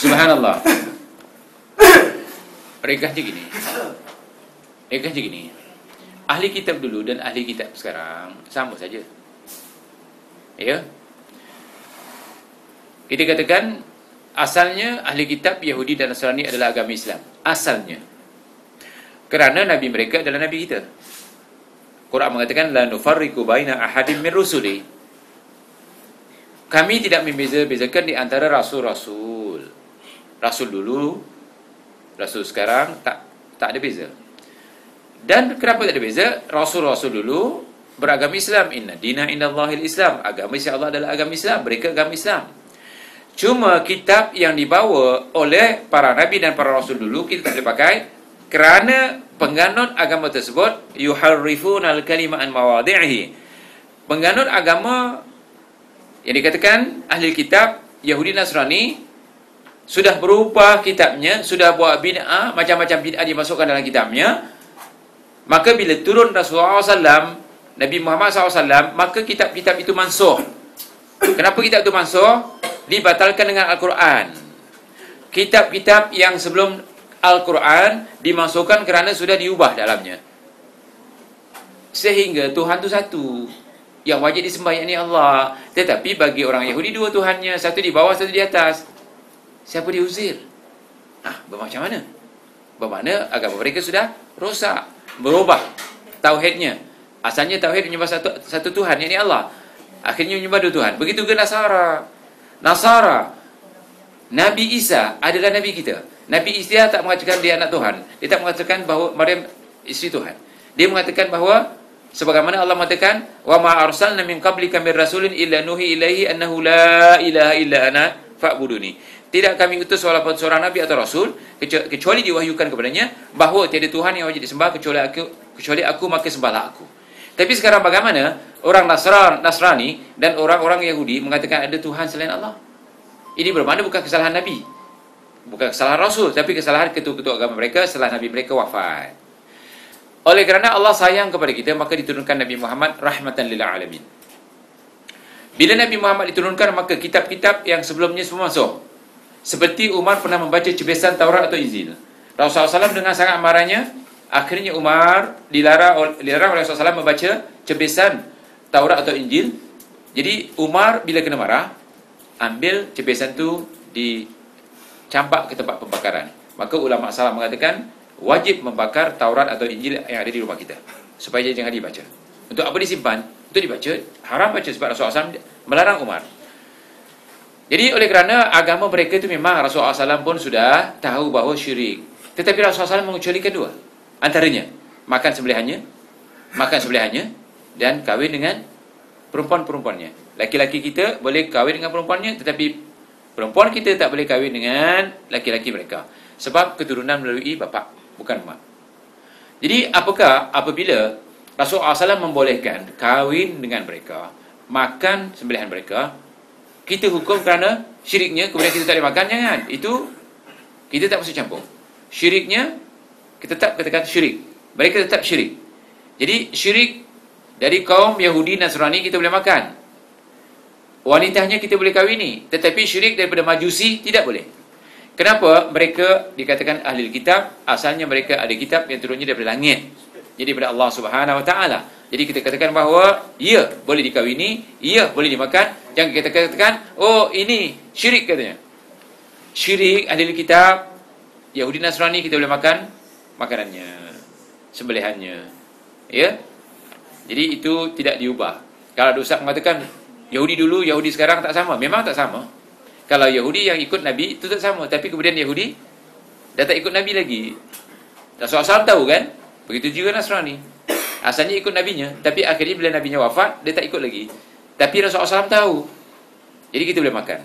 Subhanallah. Mereka je gini. Ahli kitab dulu dan ahli kitab sekarang sama saja. Ya. Kita katakan asalnya ahli kitab Yahudi dan Nasrani adalah agama Islam. Asalnya. Kerana nabi mereka adalah nabi kita. Quran mengatakan la nufarriqu baina ahadin min rusuli. Kami tidak membeza-bezakan di antara rasul-rasul. Rasul dulu, rasul sekarang tak ada beza. Dan kenapa tak ada beza? Rasul-rasul dulu beragama Islam. Inna dina indallahil Islam. Agama Islam Allah adalah agama Islam. Mereka agama Islam. Cuma kitab yang dibawa oleh para nabi dan para rasul dulu kita tak boleh pakai kerana penganut agama tersebut yuharrifunal kalima an mawadhi'i. Penganut agama yang dikatakan ahli kitab Yahudi Nasrani sudah berubah kitabnya, sudah buat bid'ah, macam-macam bid'ah dimasukkan dalam kitabnya. Maka bila turun Rasulullah SAW, Nabi Muhammad SAW, maka kitab-kitab itu mansuh. Kenapa kitab itu mansuh? Dibatalkan dengan Al-Quran. Kitab-kitab yang sebelum Al-Quran dimasukkan kerana sudah diubah dalamnya. Sehingga Tuhan itu satu. Yang wajib disembah yakni Allah. Tetapi bagi orang Yahudi dua Tuhannya, satu di bawah, satu di atas. Siapa diusir? Bermacam mana? Bermakna agama mereka sudah rosak, berubah tauhidnya. Asalnya tauhid menyembah satu Tuhan yakni Allah. Akhirnya menyembah dua Tuhan. Begitu juga Nasara. Nabi Isa adalah nabi kita. Nabi Isa tak mengatakan dia anak Tuhan. Dia tak mengatakan bahawa Maryam isteri Tuhan. Dia mengatakan bahawa sebagaimana Allah mengatakan, "Wa ma arsalna min qablika mir rasulin illa nuhi ilaihi annahu la ilaha illa ana fa'buduni." Tidak kami utus walaupun seorang nabi atau rasul kecuali diwahyukan kepadanya bahawa tiada Tuhan yang wajib disembah kecuali aku, maka sembahlah aku. Tapi sekarang bagaimana orang Nasrani dan orang-orang Yahudi mengatakan ada Tuhan selain Allah? Ini bermakna bukan kesalahan nabi, bukan kesalahan rasul, tapi kesalahan ketua-ketua agama mereka setelah nabi mereka wafat. Oleh kerana Allah sayang kepada kita, maka diturunkan Nabi Muhammad rahmatan lil alamin. Bila Nabi Muhammad diturunkan, maka kitab-kitab yang sebelumnya semua masuk. Seperti Umar pernah membaca cebisan Taurat atau Injil. Rasulullah SAW dengan sangat marahnya, akhirnya Umar dilarang oleh Rasulullah SAW membaca cebisan Taurat atau Injil. Jadi Umar bila kena marah, ambil cebisan tu dicampak ke tempat pembakaran. Maka ulama salaf mengatakan wajib membakar Taurat atau Injil yang ada di rumah kita supaya jangan dibaca. Untuk apa disimpan? Untuk dibaca, haram baca sebab Rasulullah SAW melarang Umar. Jadi oleh kerana agama mereka itu memang Rasulullah SAW pun sudah tahu bahawa syirik. Tetapi Rasulullah SAW mengecualikan dua. Antaranya, makan sembelihannya dan kahwin dengan perempuan-perempuannya. Laki-laki kita boleh kahwin dengan perempuannya, tetapi perempuan kita tak boleh kahwin dengan laki-laki mereka. Sebab keturunan melalui bapa, bukan mak. Jadi apabila Rasulullah SAW membolehkan kahwin dengan mereka, makan sembelihan mereka, kita hukum kerana syiriknya, kemudian kita tak boleh makan, jangan. Itu kita tak mesti campur. Syiriknya kita tetap katakan syirik. Mereka tetap syirik. Jadi syirik dari kaum Yahudi Nasrani kita boleh makan. Wanitanya kita boleh kahwini, tetapi syirik daripada Majusi tidak boleh. Kenapa? Mereka dikatakan ahli kitab, asalnya mereka ada kitab yang turunnya daripada langit. Jadi daripada Allah Subhanahu Wa Taala. Jadi kita katakan bahawa ya boleh dikahwini, ya boleh dimakan. Jangan kita katakan oh ini syirik katanya. Syirik ahli kitab Yahudi Nasrani kita boleh makan makanannya, sembelihannya. Ya. Jadi itu tidak diubah. Kalau ada ustaz mengatakan Yahudi dulu, Yahudi sekarang tak sama, memang tak sama. Kalau Yahudi yang ikut Nabi itu tak sama, tapi kemudian Yahudi dah tak ikut Nabi lagi. Rasulullah SAW tahu kan? Begitu juga Nasrani. Asalnya ikut nabinya, tapi akhirnya bila nabinya wafat, dia tak ikut lagi. Tapi Rasulullah SAW tahu. Jadi kita boleh makan.